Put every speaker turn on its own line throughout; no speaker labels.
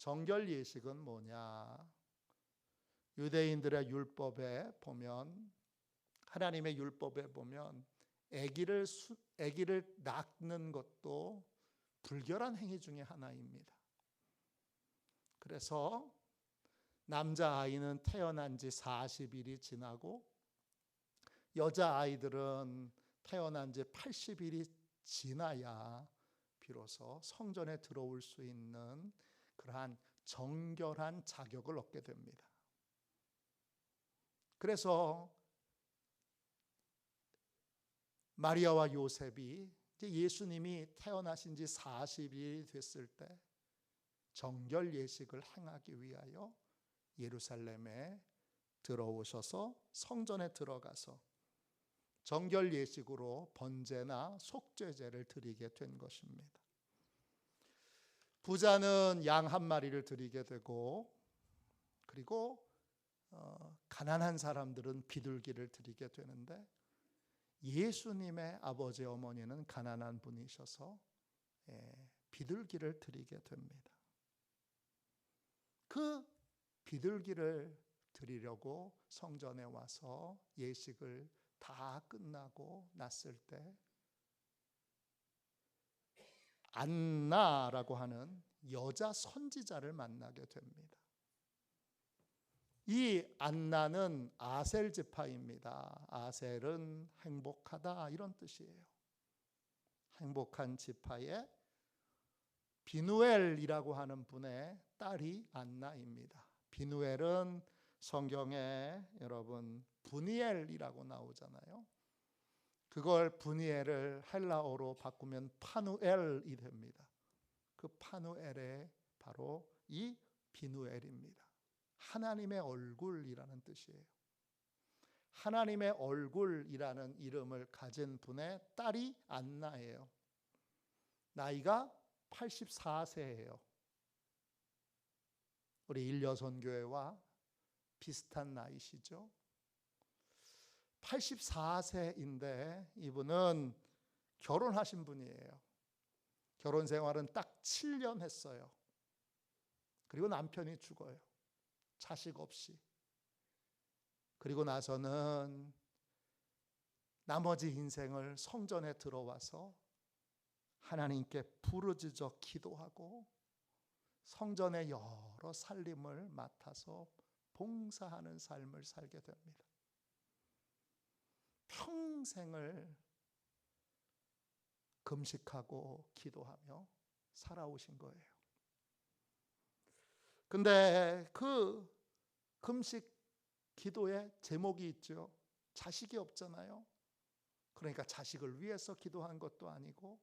정결 예식은 뭐냐? 유대인들의 율법에 보면, 하나님의 율법에 보면 아기를 낳는 것도 불결한 행위 중에 하나입니다. 그래서 남자아이는 태어난 지 40일이 지나고 여자아이들은 태어난 지 80일이 지나야 비로소 성전에 들어올 수 있는 그러한 정결한 자격을 얻게 됩니다. 그래서 마리아와 요셉이 이제 예수님이 태어나신 지 40일이 됐을 때 정결 예식을 행하기 위하여 예루살렘에 들어오셔서 성전에 들어가서 정결 예식으로 번제나 속죄제를 드리게 된 것입니다. 부자는 양 한 마리를 드리게 되고, 그리고 가난한 사람들은 비둘기를 드리게 되는데, 예수님의 아버지 어머니는 가난한 분이셔서 비둘기를 드리게 됩니다. 그 비둘기를 드리려고 성전에 와서 예식을 다 끝나고 났을 때 안나라고 하는 여자 선지자를 만나게 됩니다. 이 안나는 아셀 지파입니다. 아셀은 행복하다 이런 뜻이에요. 행복한 지파의 비누엘이라고 하는 분의 딸이 안나입니다. 비누엘은 성경에 여러분 브니엘이라고 나오잖아요. 그걸 브니엘을 헬라어로 바꾸면 파누엘이 됩니다. 그 파누엘의 바로 이 비누엘입니다. 하나님의 얼굴이라는 뜻이에요. 하나님의 얼굴이라는 이름을 가진 분의 딸이 안나예요. 나이가 84세예요. 우리 일여선교회와 비슷한 나이시죠. 84세인데 이분은 결혼하신 분이에요. 결혼 생활은 딱 7년 했어요. 그리고 남편이 죽어요. 자식 없이. 그리고 나서는 나머지 인생을 성전에 들어와서 하나님께 부르짖어 기도하고 성전의 여러 살림을 맡아서 봉사하는 삶을 살게 됩니다. 평생을 금식하고 기도하며 살아오신 거예요. 근데 그 금식 기도에 제목이 있죠. 자식이 없잖아요. 그러니까 자식을 위해서 기도한 것도 아니고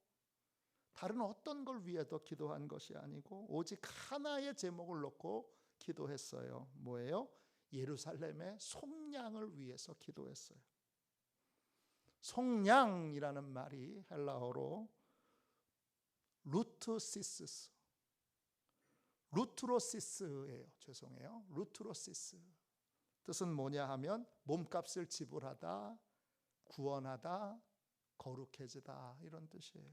다른 어떤 걸 위해서 기도한 것이 아니고 오직 하나의 제목을 놓고 기도했어요. 뭐예요? 예루살렘의 속량을 위해서 기도했어요. 속량이라는 말이 헬라어로 루트시스스, 루트로시스예요. 죄송해요. 루트로시스. 뜻은 뭐냐 하면 몸값을 지불하다, 구원하다, 거룩해지다 이런 뜻이에요.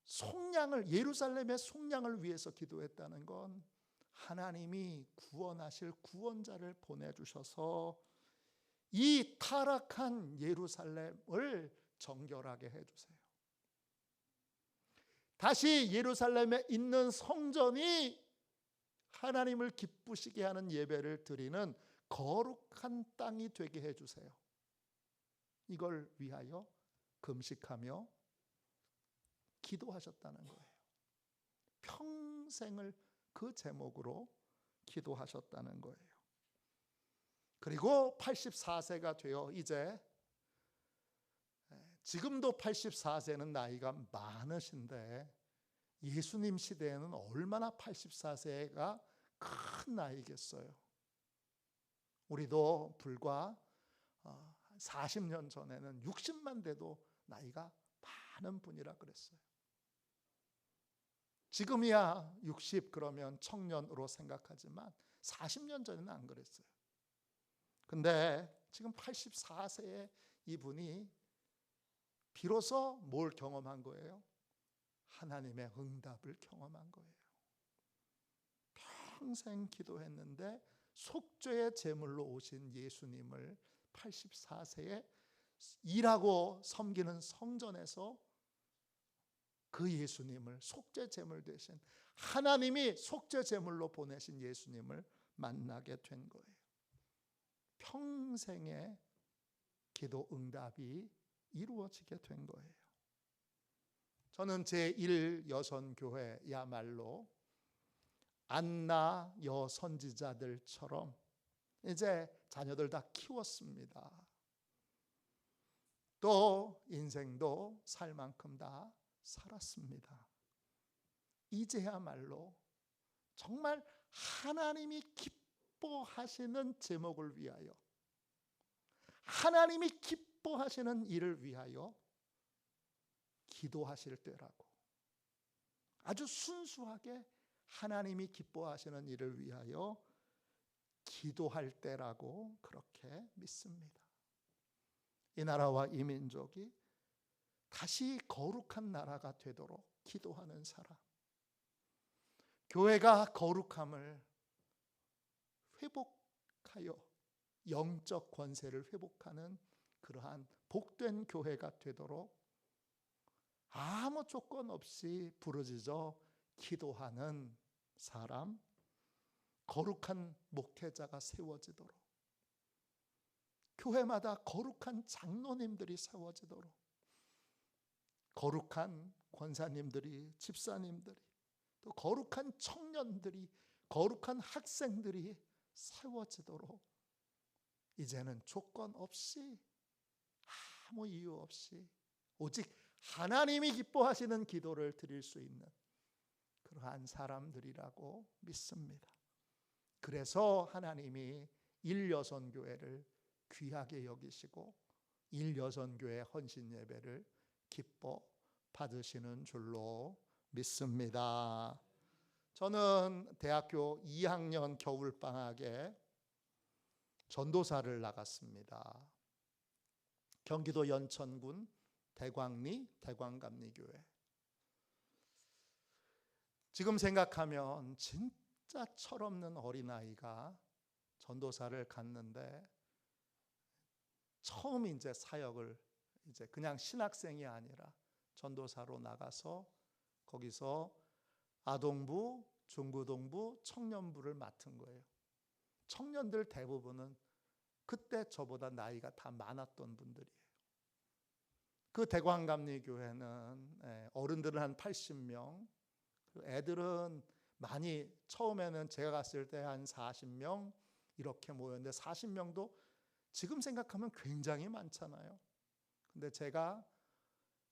속량을, 예루살렘의 속량을 위해서 기도했다는 건 하나님이 구원하실 구원자를 보내주셔서 이 타락한 예루살렘을 정결하게 해주세요. 다시 예루살렘에 있는 성전이 하나님을 기쁘시게 하는 예배를 드리는 거룩한 땅이 되게 해주세요. 이걸 위하여 금식하며 기도하셨다는 거예요. 평생을 그 제목으로 기도하셨다는 거예요. 그리고 84세가 되어 이제 지금도 84세는 나이가 많으신데 예수님 시대에는 얼마나 84세가 큰 나이겠어요. 우리도 불과 40년 전에는 60만 돼도 나이가 많은 분이라 그랬어요. 지금이야 60 그러면 청년으로 생각하지만 40년 전에는 안 그랬어요. 근데 지금 84세의 이분이 비로소 뭘 경험한 거예요? 하나님의 응답을 경험한 거예요. 평생 기도했는데 속죄의 제물로 오신 예수님을 84세에 일하고 섬기는 성전에서 그 예수님을, 속죄 제물 되신 하나님이 속죄 제물로 보내신 예수님을 만나게 된 거예요. 평생의 기도 응답이 이루어지게 된 거예요. 저는 제1여선교회야말로 안나 여선지자들처럼 이제 자녀들 다 키웠습니다. 또 인생도 살 만큼 다 살았습니다. 이제야말로 정말 하나님이 기뻐하시는 제목을 위하여, 하나님이 기뻐하시는 일을 위하여 기도하실 때라고, 아주 순수하게 하나님이 기뻐하시는 일을 위하여 기도할 때라고 그렇게 믿습니다. 이 나라와 이 민족이 다시 거룩한 나라가 되도록 기도하는 사람, 교회가 거룩함을 회복하여 영적 권세를 회복하는 그러한 복된 교회가 되도록 아무 조건 없이 부르짖어 기도하는 사람, 거룩한 목회자가 세워지도록, 교회마다 거룩한 장로님들이 세워지도록, 거룩한 권사님들이, 집사님들이, 또 거룩한 청년들이, 거룩한 학생들이 세워지도록 이제는 조건 없이, 아무 이유 없이 오직 하나님이 기뻐하시는 기도를 드릴 수 있는 그러한 사람들이라고 믿습니다. 그래서 하나님이 일여선교회를 귀하게 여기시고 일여선교회 헌신 예배를 기뻐 받으시는 줄로 믿습니다. 저는 대학교 2학년 겨울방학에 전도사를 나갔습니다. 경기도 연천군 대광리 대광감리교회. 지금 생각하면 진짜 철없는 어린아이가 전도사를 갔는데 처음 이제 사역을 이제 그냥 신학생이 아니라 전도사로 나가서 거기서 아동부, 중고등부, 청년부를 맡은 거예요. 청년들 대부분은 그때 저보다 나이가 다 많았던 분들이에요. 그 대광감리교회는 어른들은 한 80명, 애들은 많이, 처음에는 제가 갔을 때 한 40명 이렇게 모였는데 40명도 지금 생각하면 굉장히 많잖아요. 근데 제가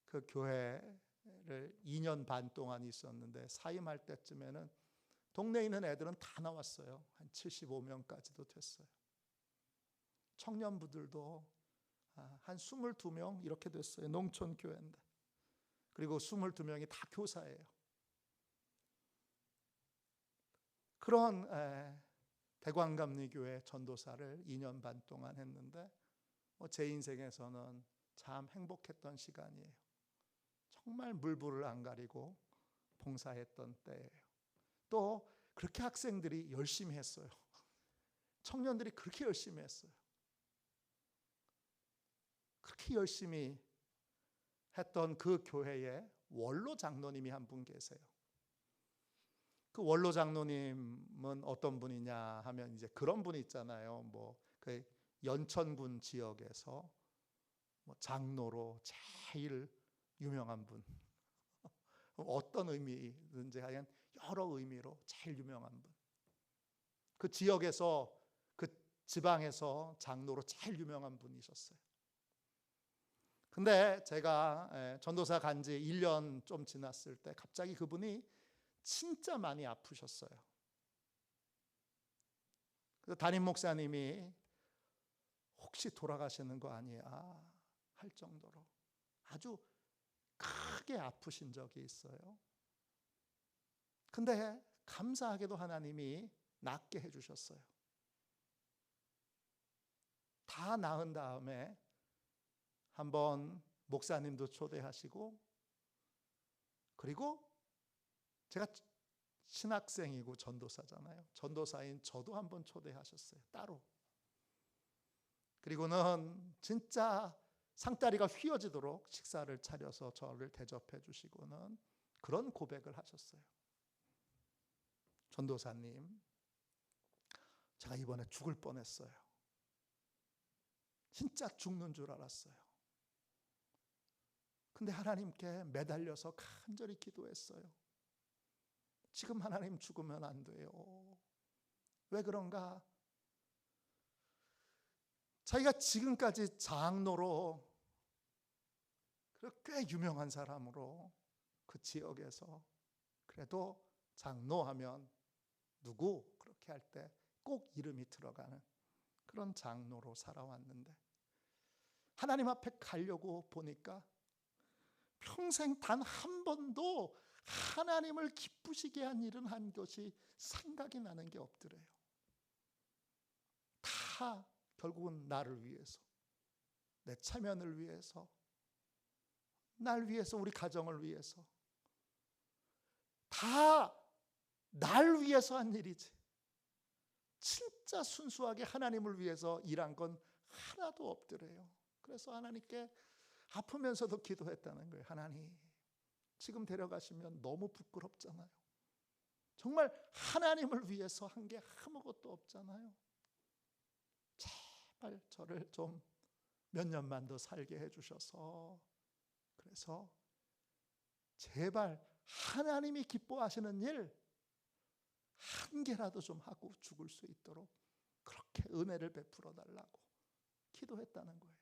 그 교회를 2년 반 동안 있었는데 사임할 때쯤에는 동네에 있는 애들은 다 나왔어요. 한 75명까지도 됐어요. 청년부들도 한 22명 이렇게 됐어요. 농촌 교회인데. 그리고 22명이 다 교사예요. 그런 대광감리교회 전도사를 2년 반 동안 했는데 제 인생에서는 참 행복했던 시간이에요. 정말 물불을 안 가리고 봉사했던 때예요. 또 그렇게 학생들이 열심히 했어요. 청년들이 그렇게 열심히 했어요. 그렇게 열심히 했던 그 교회에 원로 장로님이 한 분 계세요. 그 원로 장로님은 어떤 분이냐 하면 이제 그런 분 있잖아요. 그 연천군 지역에서 장로로 제일 유명한 분. 어떤 의미든지 하여간 여러 의미로 제일 유명한 분. 그 지역에서, 그 지방에서 장로로 제일 유명한 분이 있었어요. 근데 제가 전도사 간 지 1년 좀 지났을 때 갑자기 그분이 진짜 많이 아프셨어요. 그래서 담임 목사님이 혹시 돌아가시는 거 아니야 할 정도로 아주 크게 아프신 적이 있어요. 근데 감사하게도 하나님이 낫게 해주셨어요. 다 나은 다음에 한번 목사님도 초대하시고, 그리고 제가 신학생이고 전도사잖아요. 전도사인 저도 한번 초대하셨어요. 따로. 그리고는 진짜 상다리가 휘어지도록 식사를 차려서 저를 대접해 주시고는 그런 고백을 하셨어요. 전도사님, 제가 이번에 죽을 뻔했어요. 진짜 죽는 줄 알았어요. 근데 하나님께 매달려서 간절히 기도했어요. 지금 하나님 죽으면 안 돼요. 왜 그런가? 자기가 지금까지 장로로 꽤 유명한 사람으로 그 지역에서 그래도 장로하면 누구 그렇게 할 때 꼭 이름이 들어가는 그런 장로로 살아왔는데 하나님 앞에 가려고 보니까 평생 단 한 번도 하나님을 기쁘시게 한 일은 한 것이 생각이 나는 게 없더래요. 다 결국은 나를 위해서, 내 체면을 위해서, 날 위해서, 우리 가정을 위해서 다 날 위해서 한 일이지 진짜 순수하게 하나님을 위해서 일한 건 하나도 없더래요. 그래서 하나님께 아프면서도 기도했다는 거예요. 하나님, 지금 데려가시면 너무 부끄럽잖아요. 정말 하나님을 위해서 한 게 아무것도 없잖아요. 제발 저를 좀 몇 년만 더 살게 해주셔서, 그래서 제발 하나님이 기뻐하시는 일 한 개라도 좀 하고 죽을 수 있도록 그렇게 은혜를 베풀어 달라고 기도했다는 거예요.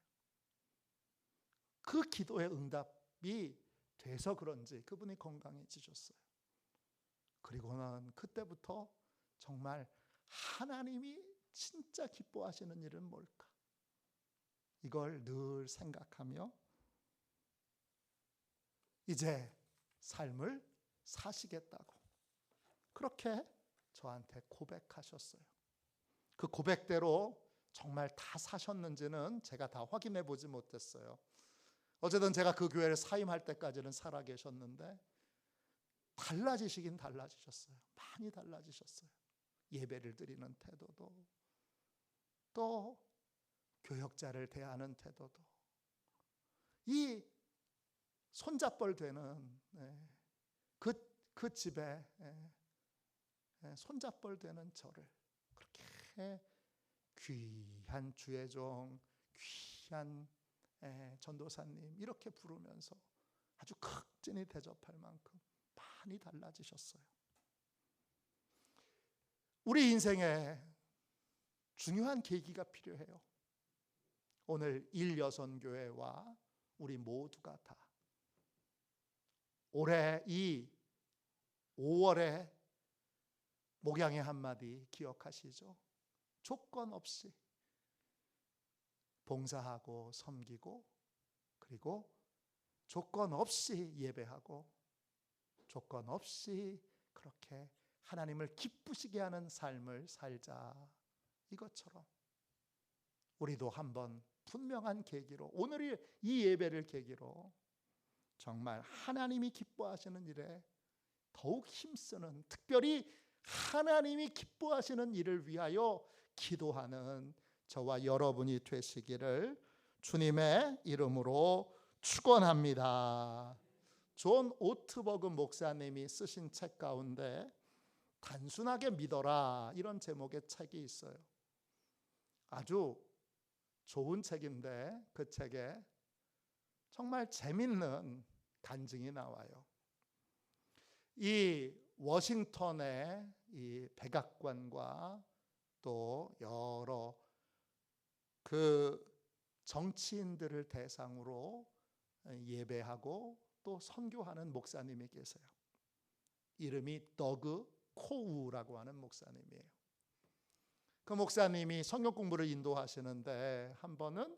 그 기도의 응답이 돼서 그런지 그분이 건강해지셨어요. 그리고는 그때부터 정말 하나님이 진짜 기뻐하시는 일은 뭘까? 이걸 늘 생각하며 이제 삶을 사시겠다고 그렇게 저한테 고백하셨어요. 그 고백대로 정말 다 사셨는지는 제가 다 확인해 보지 못했어요. 어쨌든 제가 그 교회를 사임할 때까지는 살아 계셨는데 달라지시긴 달라지셨어요. 많이 달라지셨어요. 예배를 드리는 태도도, 또 교역자를 대하는 태도도, 이 손잡벌 되는 그 집에 손잡벌 되는 저를 그렇게 귀한 주의 종, 귀한 전도사님 이렇게 부르면서 아주 극진히 대접할 만큼 많이 달라지셨어요. 우리 인생에 중요한 계기가 필요해요. 오늘 일여선교회와 우리 모두가 다 올해 이 5월에 목양의 한마디 기억하시죠? 조건 없이 봉사하고 섬기고, 그리고 조건 없이 예배하고, 조건 없이 그렇게 하나님을 기쁘시게 하는 삶을 살자. 이것처럼 우리도 한번 분명한 계기로, 오늘 이 예배를 계기로 정말 하나님이 기뻐하시는 일에 더욱 힘쓰는, 특별히 하나님이 기뻐하시는 일을 위하여 기도하는 저와 여러분이 되시기를 주님의 이름으로 축원합니다. 존 오트버그 목사님이 쓰신 책 가운데 단순하게 믿어라 이런 제목의 책이 있어요. 아주 좋은 책인데 그 책에 정말 재밌는 간증이 나와요. 이 워싱턴의 이 백악관과 또 여러 그 정치인들을 대상으로 예배하고 또 선교하는 목사님이 계세요. 이름이 더그 코우라고 하는 목사님이에요. 그 목사님이 성경 공부를 인도하시는데 한 번은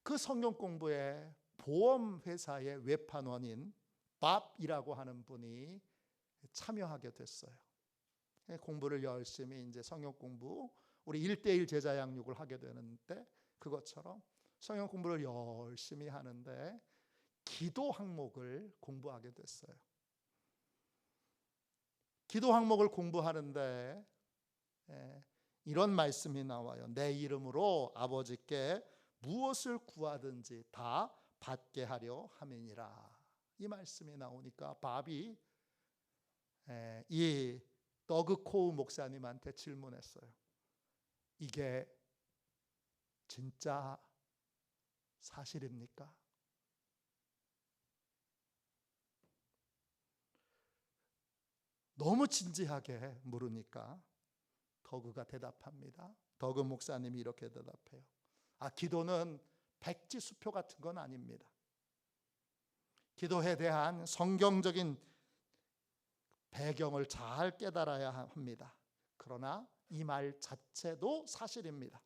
그 성경 공부에 보험회사의 외판원인 밥이라고 하는 분이 참여하게 됐어요. 공부를 열심히 이제 성경 공부, 우리 1:1 제자 양육을 하게 되는데 그것처럼 성경 공부를 열심히 하는데 기도 항목을 공부하게 됐어요. 기도 항목을 공부하는데 이런 말씀이 나와요. 내 이름으로 아버지께 무엇을 구하든지 다 받게 하려 함이니라. 이 말씀이 나오니까 밥이 이 더그 코우 목사님한테 질문했어요. 이게 진짜 사실입니까? 너무 진지하게 물으니까 더그가 대답합니다. 더그 목사님이 이렇게 대답해요. 기도는 백지수표 같은 건 아닙니다. 기도에 대한 성경적인 배경을 잘 깨달아야 합니다. 그러나 이 말 자체도 사실입니다.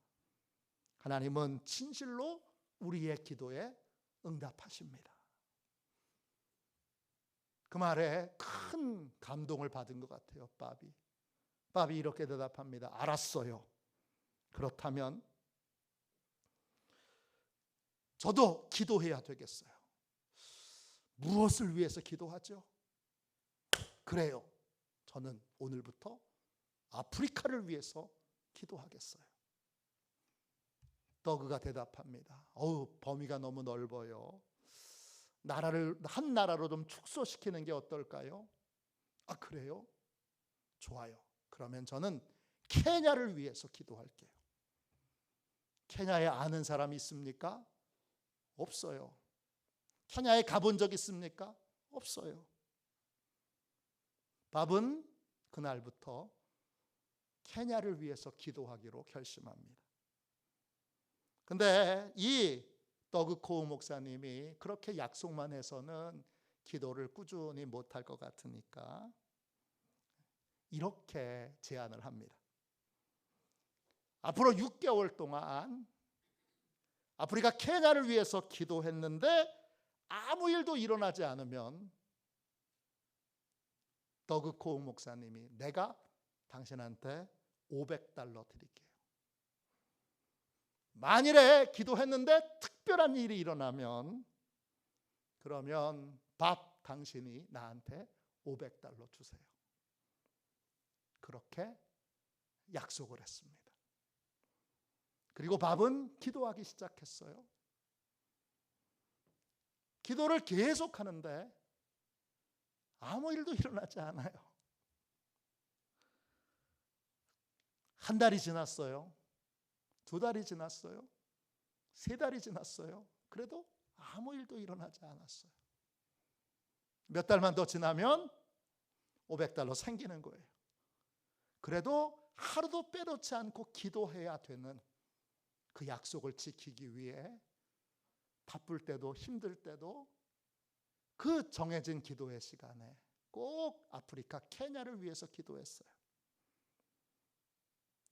하나님은 진실로 우리의 기도에 응답하십니다. 그 말에 큰 감동을 받은 것 같아요. 밥이 이렇게 대답합니다. 알았어요. 그렇다면 저도 기도해야 되겠어요. 무엇을 위해서 기도하죠? 그래요. 저는 오늘부터 아프리카를 위해서 기도하겠어요. 더그가 대답합니다. 범위가 너무 넓어요. 한 나라로 좀 축소시키는 게 어떨까요? 그래요? 좋아요. 그러면 저는 케냐를 위해서 기도할게요. 케냐에 아는 사람 있습니까? 없어요. 케냐에 가본 적 있습니까? 없어요. 밥은 그날부터 케냐를 위해서 기도하기로 결심합니다. 근데 이 더그 코우 목사님이 그렇게 약속만 해서는 기도를 꾸준히 못할 것 같으니까 이렇게 제안을 합니다. 앞으로 6개월 동안 아프리카 케냐를 위해서 기도했는데 아무 일도 일어나지 않으면 더그 코우 목사님이 내가 당신한테 $500 드릴게요. 만일에 기도했는데 특별한 일이 일어나면 그러면 당신이 나한테 $500 주세요. 그렇게 약속을 했습니다. 그리고 밥은 기도하기 시작했어요. 기도를 계속 하는데 아무 일도 일어나지 않아요. 한 달이 지났어요. 2달이 지났어요. 3달이 지났어요. 그래도 아무 일도 일어나지 않았어요. 몇 달만 더 지나면 $500 생기는 거예요. 그래도 하루도 빼놓지 않고 기도해야 되는 그 약속을 지키기 위해 바쁠 때도 힘들 때도 그 정해진 기도의 시간에 꼭 아프리카 케냐를 위해서 기도했어요.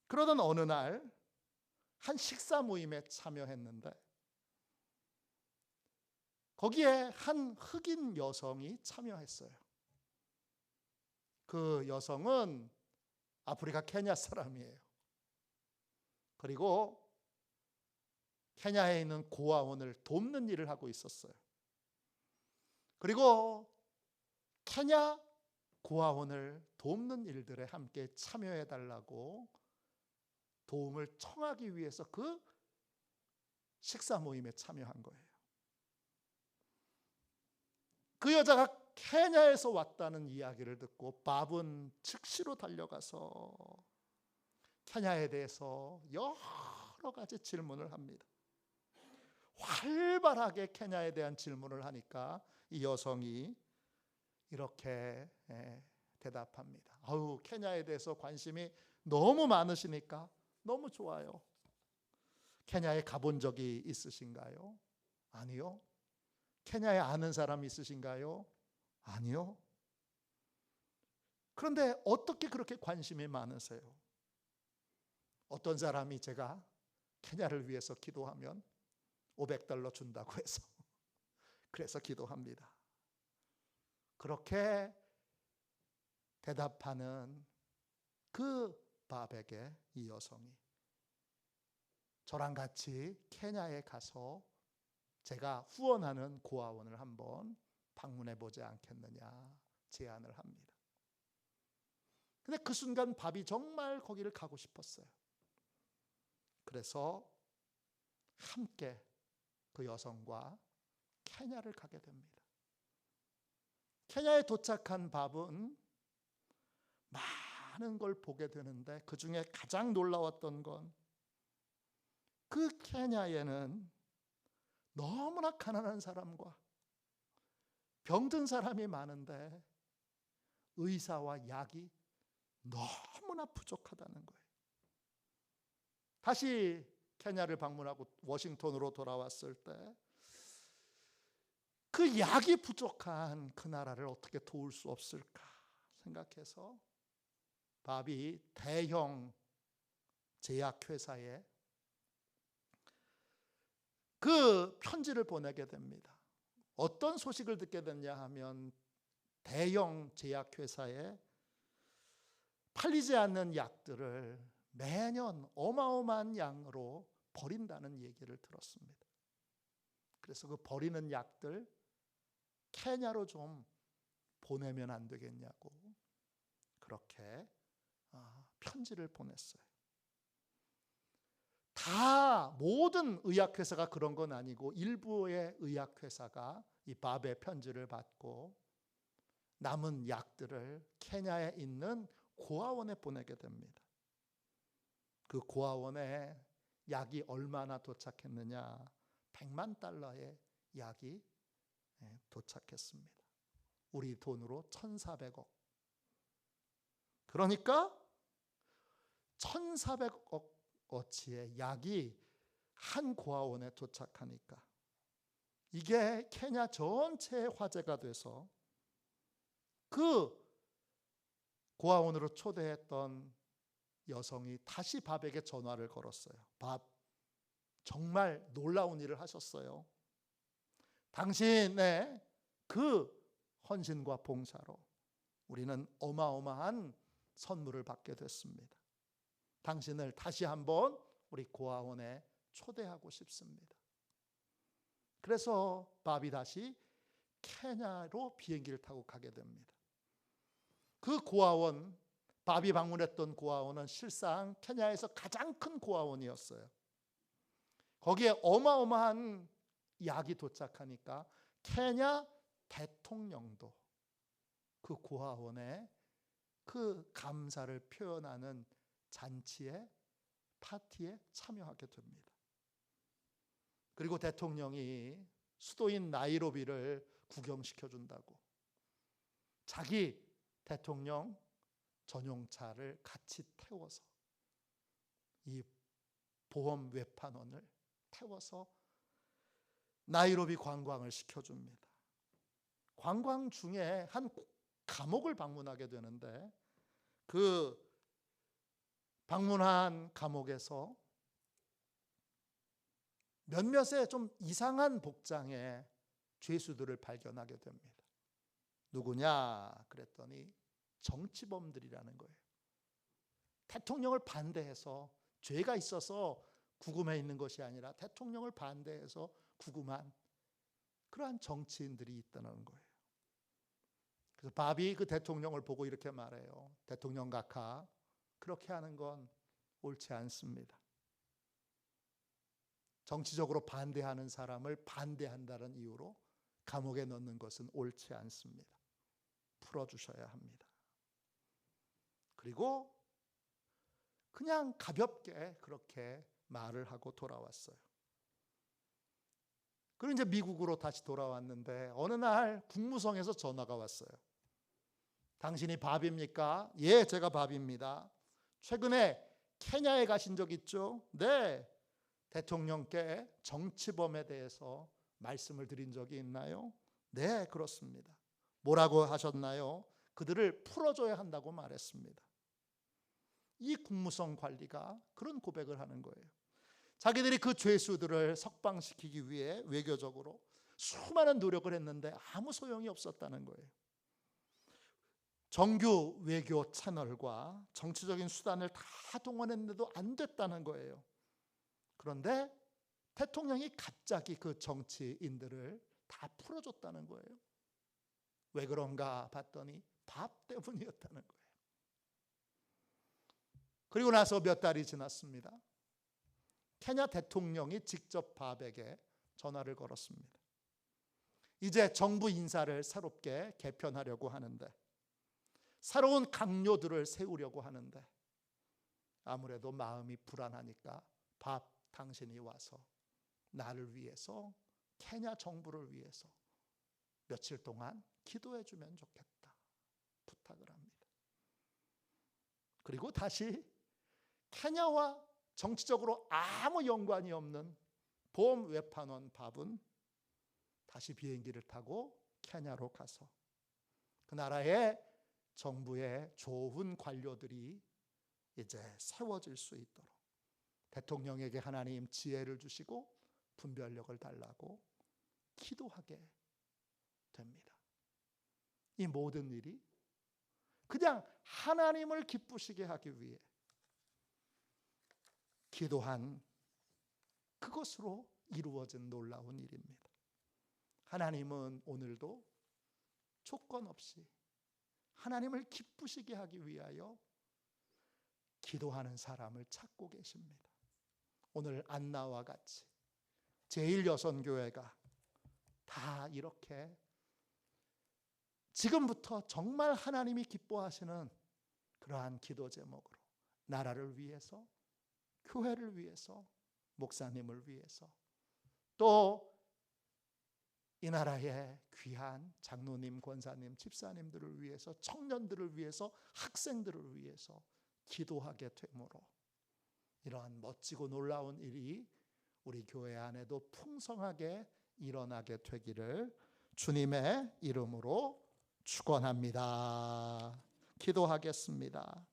그러던 어느 날 한 식사 모임에 참여했는데 거기에 한 흑인 여성이 참여했어요. 그 여성은 아프리카 케냐 사람이에요. 그리고 케냐에 있는 고아원을 돕는 일을 하고 있었어요. 그리고 케냐 고아원을 돕는 일들에 함께 참여해 달라고 도움을 청하기 위해서 그 식사 모임에 참여한 거예요. 그 여자가 케냐에서 왔다는 이야기를 듣고 밥은 즉시로 달려가서 케냐에 대해서 여러 가지 질문을 합니다. 활발하게 케냐에 대한 질문을 하니까 이 여성이 이렇게 대답합니다. 케냐에 대해서 관심이 너무 많으시니까 너무 좋아요. 케냐에 가본 적이 있으신가요? 아니요. 케냐에 아는 사람 있으신가요? 아니요. 그런데 어떻게 그렇게 관심이 많으세요? 어떤 사람이 제가 케냐를 위해서 기도하면 $500 준다고 해서 그래서 기도합니다. 그렇게 대답하는 그 밥에게 이 여성이 저랑 같이 케냐에 가서 제가 후원하는 고아원을 한번 방문해 보지 않겠느냐 제안을 합니다. 근데 그 순간 밥이 정말 거기를 가고 싶었어요. 그래서 함께 그 여성과 케냐를 가게 됩니다. 케냐에 도착한 밥은 많은 걸 보게 되는데 그 중에 가장 놀라웠던 건 그 케냐에는 너무나 가난한 사람과 병든 사람이 많은데 의사와 약이 너무나 부족하다는 거예요. 다시 케냐를 방문하고 워싱턴으로 돌아왔을 때 그 약이 부족한 그 나라를 어떻게 도울 수 없을까 생각해서 밥이 대형 제약회사에 그 편지를 보내게 됩니다. 어떤 소식을 듣게 됐냐 하면 대형 제약회사에 팔리지 않는 약들을 매년 어마어마한 양으로 버린다는 얘기를 들었습니다. 그래서 그 버리는 약들 케냐로 좀 보내면 안 되겠냐고 그렇게 편지를 보냈어요. 다 모든 의약회사가 그런 건 아니고 일부의 의약회사가 이 밥의 편지를 받고 남은 약들을 케냐에 있는 고아원에 보내게 됩니다. 그 고아원에 약이 얼마나 도착했느냐? 100만 달러의 약이 도착했습니다. 우리 돈으로 1,400억. 그러니까 1,400억 어치의 약이 한 고아원에 도착하니까 이게 케냐 전체의 화제가 돼서 그 고아원으로 초대했던 여성이 다시 밥에게 전화를 걸었어요. 밥, 정말 놀라운 일을 하셨어요. 당신의 그 헌신과 봉사로 우리는 어마어마한 선물을 받게 됐습니다. 당신을 다시 한번 우리 고아원에 초대하고 싶습니다. 그래서 밥이 다시 케냐로 비행기를 타고 가게 됩니다. 그 고아원, 밥이 방문했던 고아원은 실상 케냐에서 가장 큰 고아원이었어요. 거기에 어마어마한 약이 도착하니까 케냐 대통령도 그 고아원에 그 감사를 표현하는 잔치에 파티에 참여하게 됩니다. 그리고 대통령이 수도인 나이로비를 구경시켜 준다고 자기 대통령 전용차를 같이 태워서 이 보험 외판원을 태워서 나이로비 관광을 시켜줍니다. 관광 중에 한 감옥을 방문하게 되는데 그 방문한 감옥에서 몇몇의 좀 이상한 복장의 죄수들을 발견하게 됩니다. 누구냐 그랬더니 정치범들이라는 거예요. 대통령을 반대해서 죄가 있어서 구금해 있는 것이 아니라 대통령을 반대해서 구금한 그러한 정치인들이 있다는 거예요. 그래서 밥이 그 대통령을 보고 이렇게 말해요. 대통령 각하, 그렇게 하는 건 옳지 않습니다. 정치적으로 반대하는 사람을 반대한다는 이유로 감옥에 넣는 것은 옳지 않습니다. 풀어주셔야 합니다. 그리고 그냥 가볍게 그렇게 말을 하고 돌아왔어요. 그리고 이제 미국으로 다시 돌아왔는데 어느 날 국무성에서 전화가 왔어요. 당신이 밥입니까? 예, 제가 밥입니다. 최근에 케냐에 가신 적 있죠? 네. 대통령께 정치범에 대해서 말씀을 드린 적이 있나요? 네, 그렇습니다. 뭐라고 하셨나요? 그들을 풀어줘야 한다고 말했습니다. 이 국무성 관리가 그런 고백을 하는 거예요. 자기들이 그 죄수들을 석방시키기 위해 외교적으로 수많은 노력을 했는데 아무 소용이 없었다는 거예요. 정규 외교 채널과 정치적인 수단을 다 동원했는데도 안 됐다는 거예요. 그런데 대통령이 갑자기 그 정치인들을 다 풀어줬다는 거예요. 왜 그런가 봤더니 밥 때문이었다는 거예요. 그리고 나서 몇 달이 지났습니다. 케냐 대통령이 직접 바백에 전화를 걸었습니다. 이제 정부 인사를 새롭게 개편하려고 하는데, 새로운 강요들을 세우려고 하는데, 아무래도 마음이 불안하니까 밥 당신이 와서 나를 위해서, 케냐 정부를 위해서 며칠 동안 기도해 주면 좋겠다 부탁을 합니다. 그리고 다시 케냐와 정치적으로 아무 연관이 없는 봄 외판원 밥은 다시 비행기를 타고 케냐로 가서 그 나라의 정부의 좋은 관료들이 이제 세워질 수 있도록 대통령에게 하나님 지혜를 주시고 분별력을 달라고 기도하게 됩니다. 이 모든 일이 그냥 하나님을 기쁘시게 하기 위해 기도한 그것으로 이루어진 놀라운 일입니다. 하나님은 오늘도 조건 없이 하나님을 기쁘시게 하기 위하여 기도하는 사람을 찾고 계십니다. 오늘 안나와 같이 제1여선교회가 다 이렇게 지금부터 정말 하나님이 기뻐하시는 그러한 기도 제목으로 나라를 위해서, 교회를 위해서, 목사님을 위해서, 또 이 나라의 귀한 장로님, 권사님, 집사님들을 위해서, 청년들을 위해서, 학생들을 위해서 기도하게 되므로 이러한 멋지고 놀라운 일이 우리 교회 안에도 풍성하게 일어나게 되기를 주님의 이름으로 축원합니다. 기도하겠습니다.